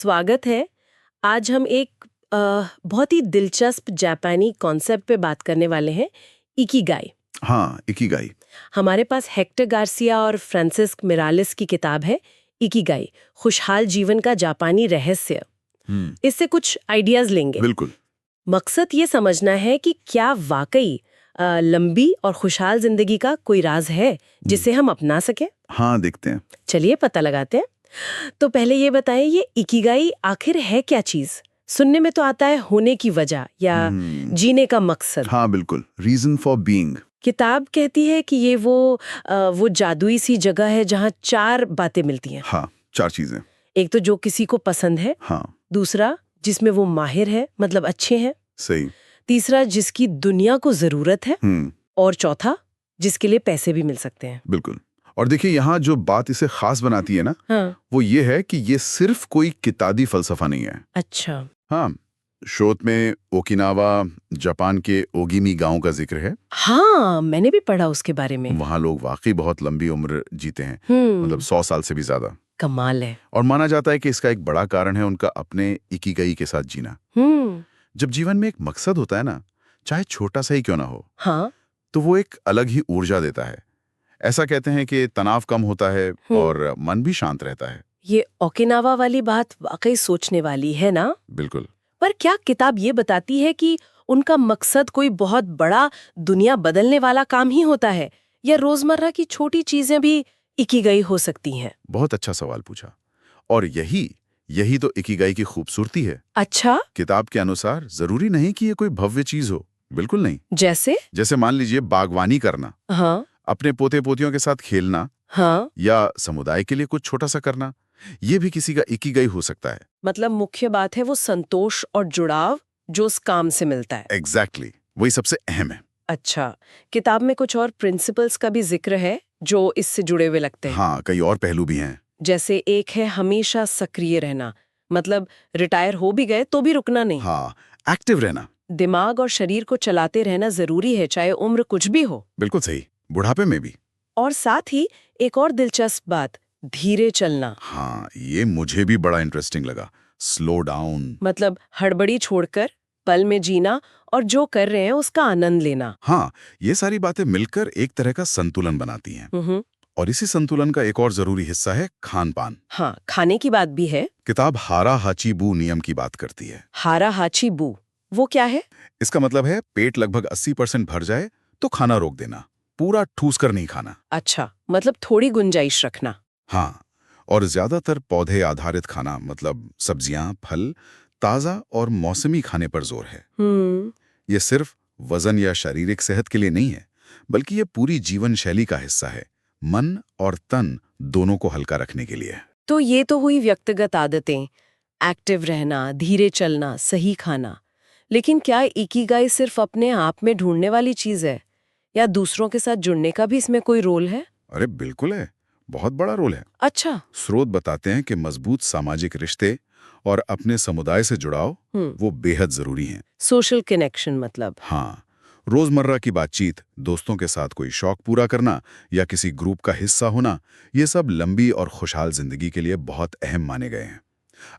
स्वागत है। आज हम एक बहुत ही दिलचस्प जापानी कॉन्सेप्ट पे बात करने वाले हैं, इकिगाई। हाँ, इकिगाई। हमारे पास हेक्टर गार्सिया और फ्रांसिस्क मिरालिस की किताब है इकिगाई, खुशहाल जीवन का जापानी रहस्य। इससे कुछ आइडियाज लेंगे। बिल्कुल। मकसद ये समझना है कि क्या वाकई लंबी और खुशहाल जिंदगी का कोई राज है जिसे हम अपना सकें। हाँ, देखते हैं। चलिए पता लगाते हैं। तो पहले ये बताएं, ये इकिगाई आखिर है क्या चीज? सुनने में तो आता है होने की वजह या जीने का मकसद। हाँ, बिल्कुल, रीजन फॉर बीइंग। किताब कहती है कि ये वो जादुई सी जगह है जहाँ 4 बातें मिलती हैं। हाँ, 4 चीजें। एक तो जो किसी को पसंद है। हाँ, दूसरा जिसमें वो माहिर है, मतलब अच्छे हैं। सही। तीसरा जिसकी दुनिया को जरूरत है। हम्म, और चौथा जिसके लिए पैसे भी मिल सकते हैं। बिल्कुल। और देखिए, यहाँ जो बात इसे खास बनाती है ना, हाँ। वो ये है कि ये सिर्फ कोई किताबी फलसफा नहीं है। अच्छा। हाँ, शोध में ओकिनावा, जापान के ओगिमी गांव का जिक्र है। हाँ, मैंने भी पढ़ा उसके बारे में। वहाँ लोग वाकई बहुत लंबी उम्र जीते हैं, मतलब 100 साल से भी ज्यादा। कमाल है। और माना जाता है कि इसका एक बड़ा कारण है उनका अपने इकिगाई के साथ जीना। जब जीवन में एक मकसद होता है ना, चाहे छोटा सा ही क्यों ना हो, हाँ। तो वो एक अलग ही ऊर्जा देता है। ऐसा कहते हैं कि तनाव कम होता है और मन भी शांत रहता है। ये ओकिनावा वाली बात वाकई सोचने वाली है ना। बिल्कुल। पर क्या किताब ये बताती है कि उनका मकसद कोई बहुत बड़ा, दुनिया बदलने वाला काम ही होता है, या रोजमर्रा की छोटी चीजें भी इकिगाई हो सकती हैं? बहुत अच्छा सवाल पूछा। और यही तो इकिगाई की खूबसूरती है। अच्छा। किताब के अनुसार जरूरी नहीं कि ये कोई भव्य चीज हो। बिल्कुल नहीं। जैसे मान लीजिए बागवानी करना, हाँ। अपने पोते पोतियों के साथ खेलना, हाँ, या समुदाय के लिए कुछ छोटा सा करना, ये भी किसी का इकिगाई हो सकता है। मतलब मुख्य बात है वो संतोष और जुड़ाव जो उस काम से मिलता है। एग्जैक्टली, वही सबसे अहम है। अच्छा, किताब में कुछ और प्रिंसिपल्स का भी जिक्र है जो इससे जुड़े हुए लगते हैं। हाँ, कई और पहलू भी हैं। जैसे एक है हमेशा सक्रिय रहना, मतलब रिटायर हो भी गए तो भी रुकना नहीं। हाँ, एक्टिव रहना। दिमाग और शरीर को चलाते रहना जरूरी है, चाहे उम्र कुछ भी हो। बिल्कुल सही, बुढ़ापे में भी। और साथ ही एक और दिलचस्प बात, धीरे चलना। हाँ, ये मुझे भी बड़ा इंटरेस्टिंग लगा। Slow down. मतलब हड़बड़ी छोड़कर पल में जीना और जो कर रहे हैं उसका आनंद लेना। हाँ, ये सारी बातें मिलकर एक तरह का संतुलन बनाती हैं। और इसी संतुलन का एक और जरूरी हिस्सा है खान पान। हाँ, खाने की बात भी है। किताब हारा हाची बू नियम की बात करती है। हारा हाची बू, वो क्या है? इसका मतलब है पेट लगभग 80% भर जाए तो खाना रोक देना, पूरा ठूस कर नहीं खाना। अच्छा, मतलब थोड़ी गुंजाइश रखना। हाँ, और ज्यादातर पौधे आधारित खाना, मतलब सब्जियां, फल, ताजा और मौसमी खाने पर जोर है। ये सिर्फ वजन या शारीरिक सेहत के लिए नहीं है, बल्कि ये पूरी जीवन शैली का हिस्सा है, मन और तन दोनों को हल्का रखने के लिए। तो ये तो हुई व्यक्तिगत आदतें, एक्टिव रहना, धीरे चलना, सही खाना। लेकिन क्या इकिगाई सिर्फ अपने आप में ढूंढने वाली चीज है, या दूसरों के साथ जुड़ने का भी इसमें कोई रोल है? अरे बिल्कुल है, बहुत बड़ा रोल है। अच्छा। स्रोत बताते हैं कि मजबूत सामाजिक रिश्ते और अपने समुदाय से जुड़ाव वो बेहद जरूरी हैं। सोशल कनेक्शन मतलब। हाँ, रोजमर्रा की बातचीत, दोस्तों के साथ कोई शौक पूरा करना या किसी ग्रुप का हिस्सा होना, ये सब लंबी और खुशहाल जिंदगी के लिए बहुत अहम माने गए हैं।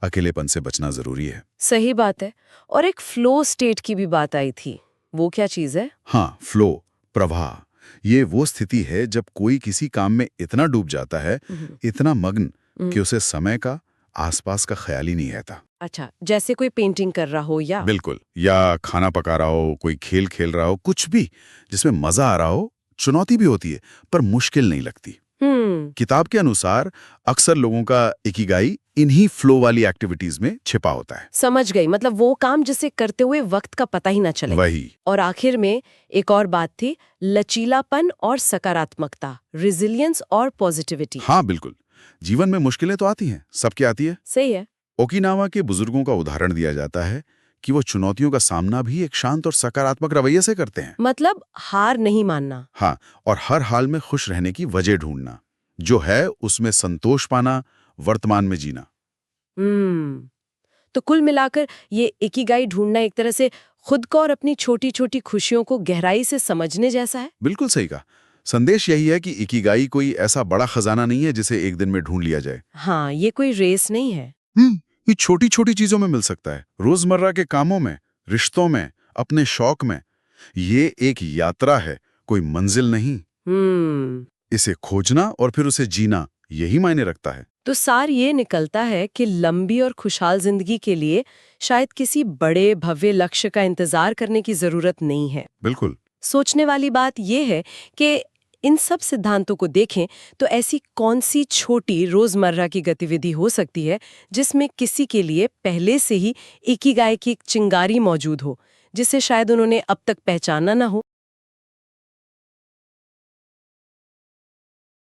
अकेलेपन से बचना जरूरी है। सही बात है। और एक फ्लो स्टेट की भी बात आई थी, वो क्या चीज है? हाँ, फ्लो, प्रवाह। ये वो स्थिति है जब कोई किसी काम में इतना डूब जाता है, इतना मग्न, कि उसे समय का, आसपास का ख्याल ही नहीं रहता। अच्छा, जैसे कोई पेंटिंग कर रहा हो या बिल्कुल, या खाना पका रहा हो, कोई खेल खेल रहा हो, कुछ भी जिसमें मजा आ रहा हो। चुनौती भी होती है पर मुश्किल नहीं लगती। किताब के अनुसार अक्सर लोगों का इकिगाई इन्हीं फ्लो वाली एक्टिविटीज में छिपा होता है। समझ गई, मतलब वो काम जिसे करते हुए वक्त का पता ही ना चले। वही। और आखिर में एक और बात थी, लचीलापन और सकारात्मकता, रेजिलियंस और पॉजिटिविटी। हाँ बिल्कुल, जीवन में मुश्किलें तो आती हैं, सबके आती है। सही है। ओकिनावा के बुजुर्गों का उदाहरण दिया जाता है कि वो चुनौतियों का सामना भी एक शांत और सकारात्मक रवैये से करते हैं। मतलब हार नहीं मानना। हाँ, और हर हाल में खुश रहने की वजह ढूंढना, जो है उसमें संतोष पाना, वर्तमान में जीना। तो कुल मिलाकर ये इकिगाई ढूंढना एक तरह से खुद को और अपनी छोटी छोटी खुशियों को गहराई से समझने जैसा है। बिल्कुल सही कहा। संदेश यही है कि इकिगाई कोई ऐसा बड़ा खजाना नहीं है जिसे एक दिन में ढूंढ लिया जाए। हाँ, ये कोई रेस नहीं है। ये छोटी छोटी चीजों में मिल सकता है, रोजमर्रा के कामों में, रिश्तों में, अपने शौक में। ये एक यात्रा है, कोई मंजिल नहीं। इसे खोजना और फिर उसे जीना, यही मायने रखता है। तो सार ये निकलता है कि लंबी और खुशहाल जिंदगी के लिए शायद किसी बड़े भव्य लक्ष्य का इंतजार करने की जरूरत नहीं है। बिल्कुल। सोचने वाली बात यह है कि इन सब सिद्धांतों को देखें तो ऐसी कौन सी छोटी रोजमर्रा की गतिविधि हो सकती है जिसमें किसी के लिए पहले से ही इकिगाई की एक चिंगारी मौजूद हो, जिसे शायद उन्होंने अब तक पहचाना ना हो।